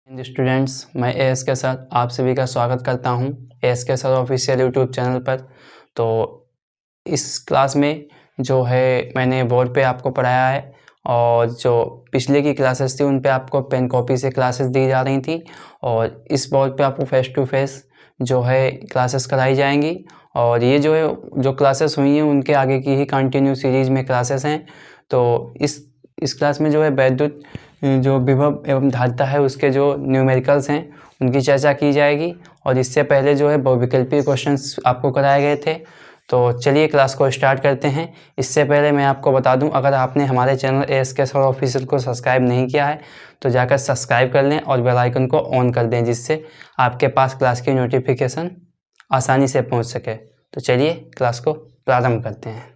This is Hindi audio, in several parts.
स्टूडेंट्स, मैं एएस के साथ आप सभी का स्वागत करता हूं एएस के साथ ऑफिशियल यूट्यूब चैनल पर। तो इस क्लास में जो है मैंने बोर्ड पे आपको पढ़ाया है और जो पिछले की क्लासेस थी उन पे आपको पेन कॉपी से क्लासेस दी जा रही थी और इस बोर्ड पे आपको फेस टू फेस जो है क्लासेस कराई जाएंगी। और ये जो क्लासेस हुई हैं उनके आगे की ही कंटिन्यू सीरीज़ में क्लासेस हैं। तो इस क्लास में जो है वैद्युत जो विभव एवं धारिता है उसके जो न्यूमेरिकल्स हैं उनकी चर्चा की जाएगी और इससे पहले जो है बहुविकल्पीय क्वेश्चंस आपको कराए गए थे। तो चलिए क्लास को स्टार्ट करते हैं। इससे पहले मैं आपको बता दूं, अगर आपने हमारे चैनल एएस के सर ऑफिशियल को सब्सक्राइब नहीं किया है तो जाकर सब्सक्राइब कर लें और बेल आइकन को ऑन कर दें, जिससे आपके पास क्लास की नोटिफिकेशन आसानी से पहुँच सके। तो चलिए क्लास को प्रारंभ करते हैं।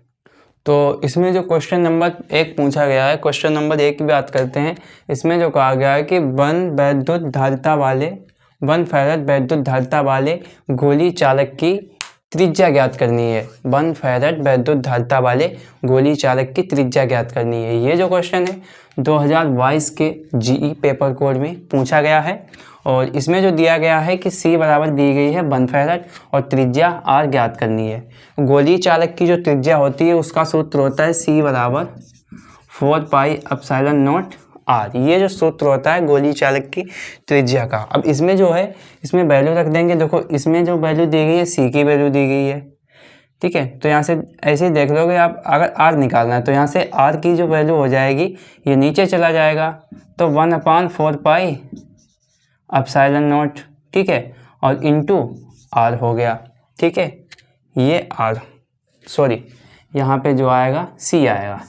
तो इसमें जो क्वेश्चन नंबर 1 पूछा गया है, क्वेश्चन नंबर 1 की बात करते हैं। इसमें जो कहा गया है कि 1 फैराड वैद्युत धारिता वाले गोली चालक की त्रिज्या ज्ञात करनी है। 1 फैराड वैद्युत धारिता वाले गोली चालक की त्रिज्या ज्ञात करनी है। ये जो क्वेश्चन है 2022 के जीई पेपर कोड में पूछा गया है और इसमें जो दिया गया है कि C बराबर दी गई है 1 फैराड और त्रिज्या R ज्ञात करनी है। गोली चालक की जो त्रिज्या होती है उसका सूत्र होता है C बराबर 4 पाई एप्सिलॉन नॉट R। ये जो सूत्र होता है गोली चालक की त्रिज्या का। अब इसमें जो है इसमें वैल्यू रख देंगे। देखो इसमें जो वैल्यू दी गई है C की वैल्यू दी गई है, ठीक है। तो यहाँ से ऐसे ही देख लोगे आप, अगर R निकालना है तो यहाँ से R की जो वैल्यू हो जाएगी ये नीचे चला जाएगा, तो 1/4 पाई एप्सिलॉन नॉट, ठीक है, और इंटू R हो गया, ठीक है। ये R सॉरी यहाँ पे जो आएगा C आएगा,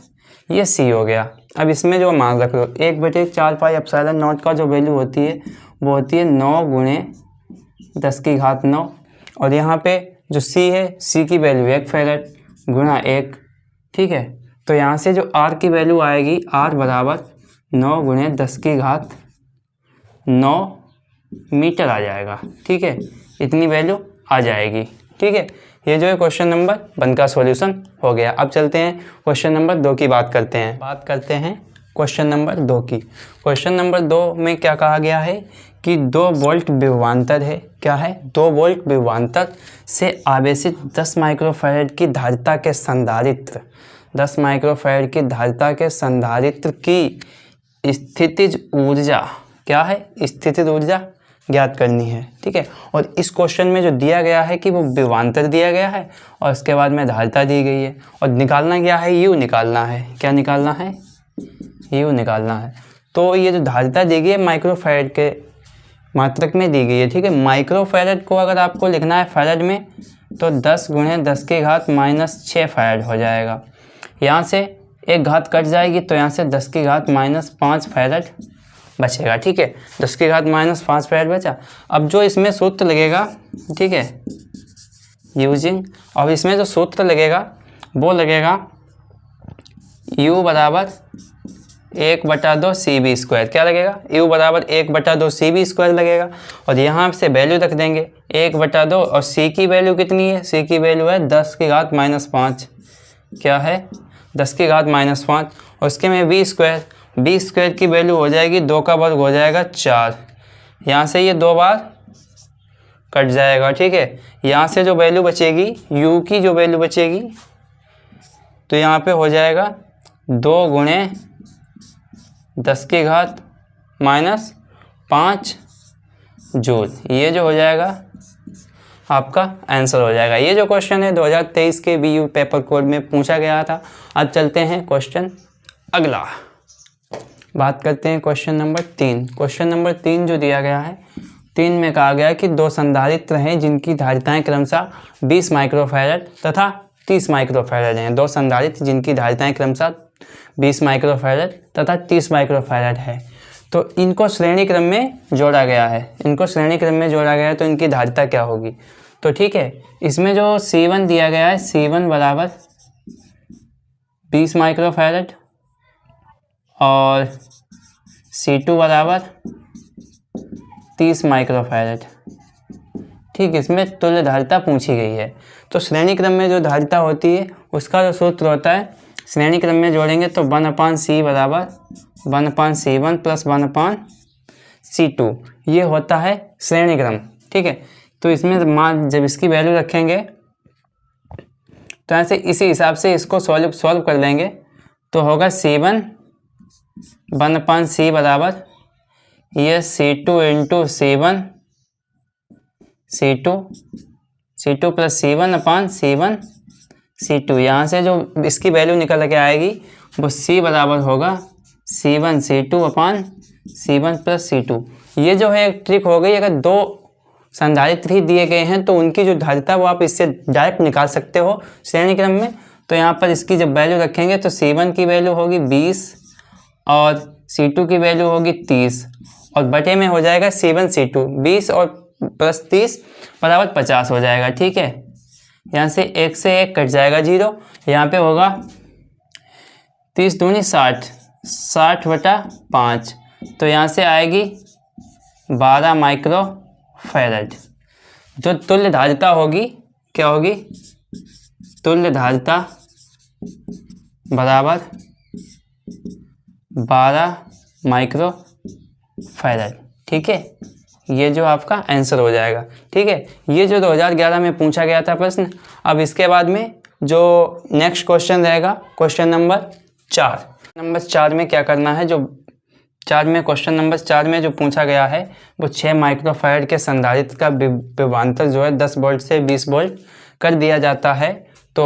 ये C हो गया। अब इसमें जो मान रख लो 1/4 पाई एप्सिलॉन नॉट का जो वैल्यू होती है वो होती है 9 × 10⁹ और यहाँ पे जो C है C की वैल्यू 1 फैराड गुणा 1, ठीक है। तो यहाँ से जो R की वैल्यू आएगी R बराबर 9 × 10⁹ मीटर आ जाएगा, ठीक है। इतनी वैल्यू आ जाएगी, ठीक है। ये जो है क्वेश्चन नंबर 1 का सॉल्यूशन हो गया। अब चलते हैं क्वेश्चन नंबर 2 की बात करते हैं क्वेश्चन नंबर 2 की। क्वेश्चन नंबर 2 में क्या कहा गया है कि 2 वोल्ट विभवांतर है। क्या है? 2 वोल्ट विभवांतर से आवेशित 10 माइक्रोफैराड की धारिता के संधारित्र 10 माइक्रोफैराड की धारिता के संधारित्र की स्थितिज ऊर्जा, क्या है? स्थितिज ऊर्जा ज्ञात करनी है, ठीक है। और इस क्वेश्चन में जो दिया गया है कि वो विभवांतर दिया गया है और उसके बाद में धारिता दी गई है और निकालना क्या है? U निकालना है। क्या निकालना है? U निकालना है। तो ये जो धारिता दी गई है माइक्रोफैराड के मात्रक में दी गई है, ठीक है। माइक्रोफैराड को अगर आपको लिखना है फैराड में तो 10 × 10⁻⁻6 फैराड हो जाएगा। यहाँ से एक घात कट जाएगी तो यहाँ से 10⁻5 फैराड बचेगा, ठीक है। 10⁻5 फैराड बचा। अब जो इसमें सूत्र लगेगा, ठीक है, यूजिंग, अब इसमें जो सूत्र लगेगा वो लगेगा U बराबर 1/2 CV²। क्या लगेगा? U बराबर 1/2 CV² लगेगा और यहाँ से वैल्यू रख देंगे 1/2 और C की वैल्यू कितनी है? C की वैल्यू है 10⁻5। क्या है? 10⁻5 और उसके में V² की वैल्यू हो जाएगी 2 का वर्ग हो जाएगा 4। यहाँ से ये 2 बार कट जाएगा, ठीक है। यहाँ से जो वैल्यू बचेगी U की जो वैल्यू बचेगी तो यहाँ पे हो जाएगा 2 × 10⁻5 जूल। ये जो हो जाएगा आपका आंसर हो जाएगा। ये जो क्वेश्चन है 2023 के BU पेपर कोड में पूछा गया था। अब चलते हैं क्वेश्चन अगला, बात करते हैं क्वेश्चन नंबर 3। क्वेश्चन नंबर 3 जो दिया गया है 3 में कहा गया है कि 2 संधारित्र हैं जिनकी धारिताएं क्रमशः 20 माइक्रोफैराड तथा 30 माइक्रोफैराड हैं। 2 संधारित्र जिनकी धारिताएं क्रमशः 20 माइक्रोफैराड तथा 30 माइक्रोफैराड है। तो इनको श्रेणी क्रम में जोड़ा गया है, तो इनकी धारिता क्या होगी? तो ठीक है, इसमें जो C1 दिया गया है C1 बराबर 20 माइक्रोफैराड और C2 बराबर 30 माइक्रोफैराड, ठीक। इसमें तुल्य धारिता पूछी गई है। तो श्रेणी क्रम में जो धारिता होती है उसका जो सूत्र होता है, श्रेणी क्रम में जोड़ेंगे तो 1/C बराबर 1/C1 + 1/C2 C2, ये होता है श्रेणी क्रम। ठीक है, तो इसमें मान जब इसकी वैल्यू रखेंगे तो ऐसे इसी हिसाब से इसको सॉल्व कर लेंगे तो होगा C1 1/C बराबर ये C2 into C1 C2 plus C1/C1 C2। यहाँ से जो इसकी वैल्यू निकल के आएगी वो C बराबर होगा C1 C2/C1 प्लस C2। ये जो है एक ट्रिक हो गई, अगर दो संधारित्र ही दिए गए हैं तो उनकी जो धारिता वो आप इससे डायरेक्ट निकाल सकते हो श्रेणी क्रम में। तो यहाँ पर इसकी जब वैल्यू रखेंगे तो C1 की वैल्यू होगी 20 और C2 की वैल्यू होगी 30 और बटे में हो जाएगा C1 C2, 20 और प्लस 30 बराबर 50 हो जाएगा। ठीक है, यहाँ से 1 से 1 कट जाएगा 0, यहाँ पे होगा 30 दूनी 60, 60/5, तो यहाँ से आएगी 12 माइक्रो फैराड। जो तुल्य धारिता होगी क्या होगी, तुल्य धारिता बराबर 12 माइक्रो फैराड। ठीक है, ये जो आपका आंसर हो जाएगा। ठीक है, ये जो 2011 में पूछा गया था प्रश्न। अब इसके बाद में जो नेक्स्ट क्वेश्चन रहेगा क्वेश्चन नंबर 4। नंबर 4 में क्या करना है, जो क्वेश्चन नंबर 4 में जो पूछा गया है वो 6 माइक्रोफैराड के संधारित्र का विभवांतर जो है 10 वोल्ट से 20 वोल्ट कर दिया जाता है। तो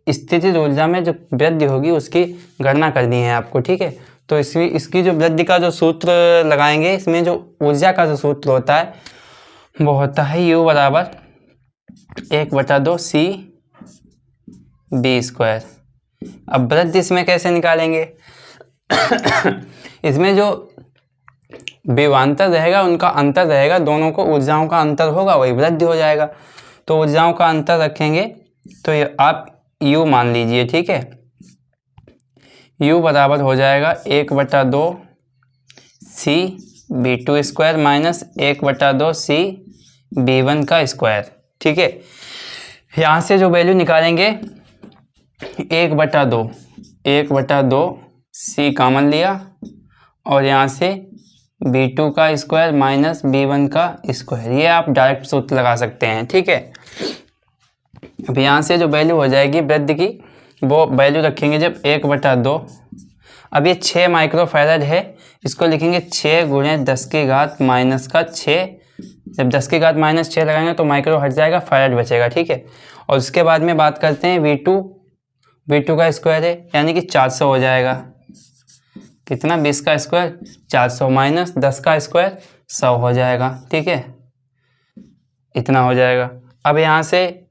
स्थितिज ऊर्जा में जो वृद्धि होगी उसकी गणना करनी है आपको। ठीक है, तो इसकी जो वृद्धि का जो सूत्र लगाएंगे, इसमें जो ऊर्जा का जो सूत्र होता है वो होता है U बराबर 1/2 CB²। अब वृद्धि इसमें कैसे निकालेंगे इसमें जो विभवांतर रहेगा उनका अंतर रहेगा, दोनों को ऊर्जाओं का अंतर होगा वही वृद्धि हो जाएगा। तो ऊर्जाओं का अंतर रखेंगे तो ये आप U मान लीजिए। ठीक है, U बराबर हो जाएगा 1/2 CB² माइनस 1/2 CB1 का स्क्वायर। ठीक है, यहाँ से जो वैल्यू निकालेंगे 1/2 C कॉमन लिया और यहाँ से B2 का स्क्वायर माइनस B1 का स्क्वायर, ये आप डायरेक्ट सूत्र लगा सकते हैं। ठीक है, अब यहाँ से जो वैल्यू हो जाएगी वृद्धि की वो वैल्यू रखेंगे जब 1/2। अब ये 6 माइक्रोफैराड है, इसको लिखेंगे 6 गुणे 10 की घात माइनस का 6। जब 10 की घात माइनस 6 लगाएंगे तो माइक्रो हट जाएगा, फैराड बचेगा। ठीक है, और उसके बाद में बात करते हैं V2 का स्क्वायर है यानी कि 400 हो जाएगा। कितना, 20 का स्क्वायर 400 माइनस 10 का स्क्वायर 100 हो जाएगा। ठीक है, इतना हो जाएगा। अब यहाँ से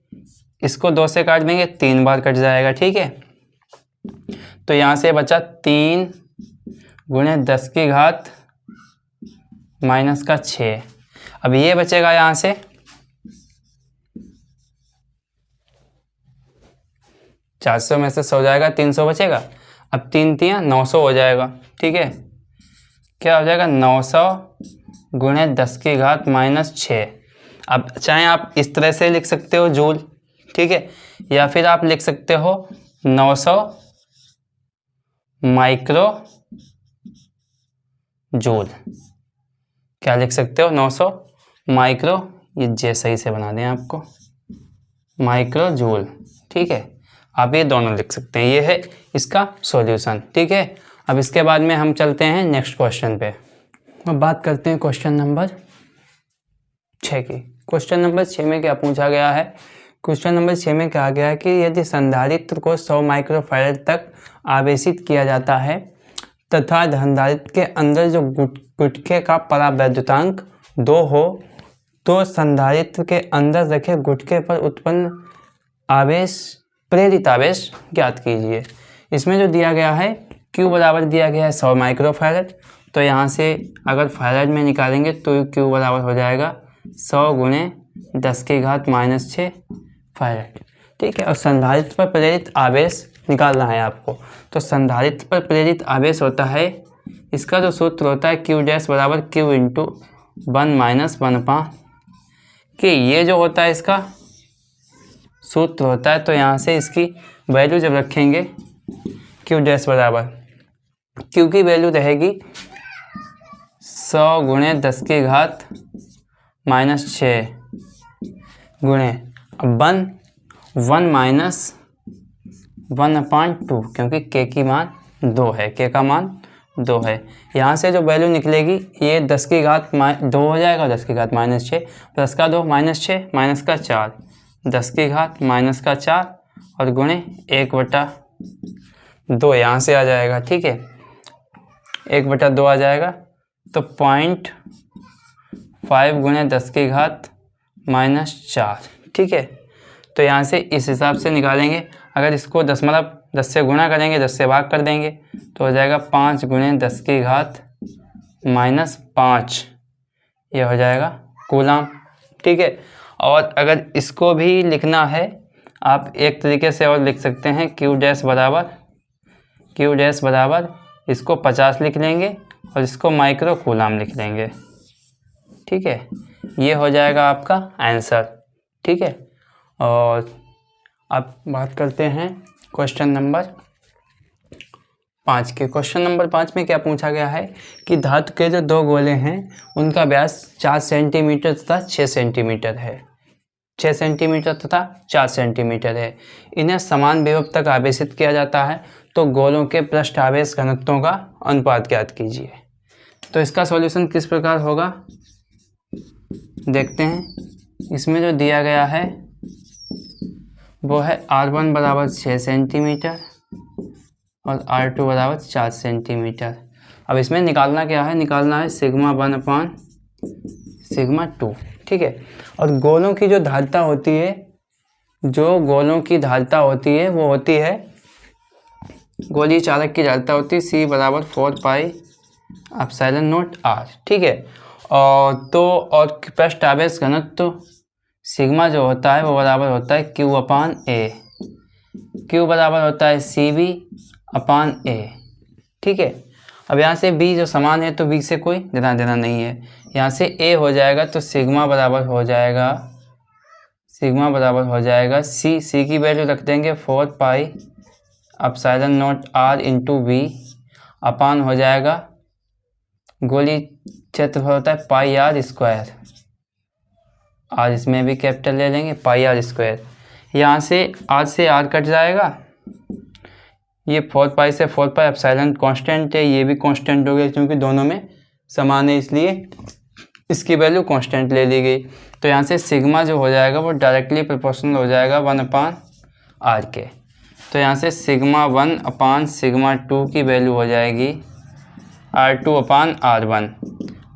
इसको 2 से काट देंगे, 3 बार कट जाएगा। ठीक है, तो यहाँ से बचा 3 गुणे 10 की घात माइनस का 6। अब ये बचेगा यहाँ से 400 में से 100 जाएगा, 300 बचेगा। अब 3 3 900 हो जाएगा। ठीक है, क्या हो जाएगा 900 गुणे 10 की घात माइनस 6। अब चाहे आप इस तरह से लिख सकते हो जूल, ठीक है, या फिर आप लिख सकते हो 900 माइक्रो जूल। क्या लिख सकते हो, 900 माइक्रो, ये जे सही से बना दें आपको, माइक्रो जूल। ठीक है, आप ये दोनों लिख सकते हैं। ये है इसका सॉल्यूशन। ठीक है, अब इसके बाद में हम चलते हैं नेक्स्ट क्वेश्चन पे। अब बात करते हैं क्वेश्चन नंबर 6 की। क्वेश्चन नंबर 6 में क्या पूछा गया है, क्वेश्चन नंबर 6 में कहा गया है कि यदि संधारित्र को 100 माइक्रोफैराड तक आवेशित किया जाता है तथा संधारित्र के अंदर जो गुटके का परावैद्युतांक 2 हो तो संधारित्र के अंदर रखे गुटके पर उत्पन्न आवेश, प्रेरित आवेश ज्ञात कीजिए। इसमें जो दिया गया है Q बराबर दिया गया है 100 माइक्रोफैराड। तो यहाँ से अगर फैराड में निकालेंगे तो Q बराबर हो जाएगा 100 गुणे 10 की घात माइनस 6 फैराड। ठीक है, और संधारित्र पर प्रेरित आवेश निकालना है आपको। तो संधारित्र पर प्रेरित आवेश होता है, इसका जो सूत्र होता है Q डैश बराबर Q इंटू 1 माइनस 1/, कि ये जो होता है इसका सूत्र होता है। तो यहाँ से इसकी वैल्यू जब रखेंगे Q डैश बराबर, Q की वैल्यू रहेगी 100 गुणे 10 की घात -6 गुणे अब 1 माइनस 1/2 क्योंकि k की मान 2 है, k का मान 2 है। यहाँ से जो वैल्यू निकलेगी ये 10 की घात 2 हो जाएगा, 10 की घात -6 प्लस का 2 -6 माइनस का 4, 10 की घात माइनस का 4 और गुणे 1/2 यहाँ से आ जाएगा। ठीक है, 1/2 आ जाएगा तो 0.5 गुणे 10 की घात -4। ठीक है, तो यहाँ से इस हिसाब से निकालेंगे। अगर इसको 10 से गुणा करेंगे, 10 से भाग कर देंगे तो हो जाएगा 5 गुणे 10 की घात -5, ये हो जाएगा कूलाम। ठीक है, और अगर इसको भी लिखना है आप एक तरीके से और लिख सकते हैं, Q डैश बराबर इसको 50 लिख लेंगे और इसको माइक्रो कूलाम लिख लेंगे। ठीक है, ये हो जाएगा आपका आंसर। ठीक है, और अब बात करते हैं क्वेश्चन नंबर 5 के। क्वेश्चन नंबर 5 में क्या पूछा गया है कि धातु के जो 2 गोले हैं उनका व्यास 4 सेंटीमीटर तथा 6 सेंटीमीटर है, 6 सेंटीमीटर तथा 4 सेंटीमीटर है। इन्हें समान विभव तक आवेशित किया जाता है, तो गोलों के पृष्ठ आवेश घनत्वों का अनुपात ज्ञात कीजिए। तो इसका सॉल्यूशन किस प्रकार होगा देखते हैं। इसमें जो दिया गया है वो है R1 बराबर 6 सेंटीमीटर और R2 बराबर 4 सेंटीमीटर। अब इसमें निकालना क्या है, निकालना है सिग्मा 1 सिग्मा 2। ठीक है, और गोलों की जो धारिता होती है, वो होती है गोलीय चालक की धारिता होती है C बराबर 4πε0r। ठीक है, और पृष्ठ आवेश घनत्व सिग्मा जो होता है वो बराबर होता है Q/A, Q बराबर होता है CB/A। ठीक है, अब यहाँ से B जो समान है तो B से कोई लेना देना नहीं है, यहाँ से A हो जाएगा तो सिग्मा बराबर हो जाएगा C की वैल्यू रख देंगे 4πε0r इंटू B अपान हो जाएगा गोली क्षेत्रफल होता है πr², r इसमें भी कैपिटल ले लेंगे πr²। यहाँ से r कट जाएगा, ये 4π से 4π एप्सिलॉन कांस्टेंट है, ये भी कांस्टेंट हो गया क्योंकि दोनों में समान है, इसलिए इसकी वैल्यू कांस्टेंट ले ली गई। तो यहाँ से सिग्मा जो हो जाएगा वो डायरेक्टली प्रोपोर्शनल हो जाएगा 1/r के। तो यहाँ से सिग्मा 1/σ2 की वैल्यू हो जाएगी R2/R1।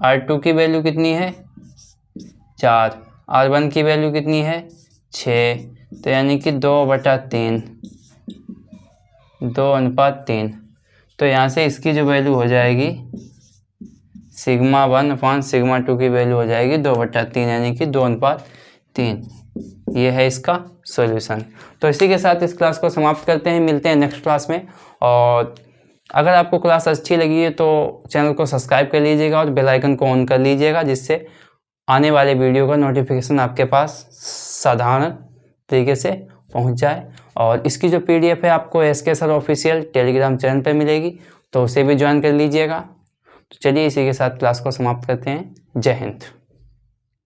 R2 की वैल्यू कितनी है 4, R1 की वैल्यू कितनी है 6, तो यानी कि 2/3, 2:3। तो यहाँ से इसकी जो वैल्यू हो जाएगी सिग्मा 1/σ2 की वैल्यू हो जाएगी 2/3, यानी कि 2:3। ये है इसका सॉल्यूशन। तो इसी के साथ इस क्लास को समाप्त करते हैं, मिलते हैं नेक्स्ट क्लास में। और अगर आपको क्लास अच्छी लगी है तो चैनल को सब्सक्राइब कर लीजिएगा और बेल आइकन को ऑन कर लीजिएगा, जिससे आने वाले वीडियो का नोटिफिकेशन आपके पास साधारण तरीके से पहुंच जाए। और इसकी जो PDF है आपको SK sir official Telegram channel पर मिलेगी, तो उसे भी ज्वाइन कर लीजिएगा। तो चलिए इसी के साथ क्लास को समाप्त करते हैं। जय हिंद।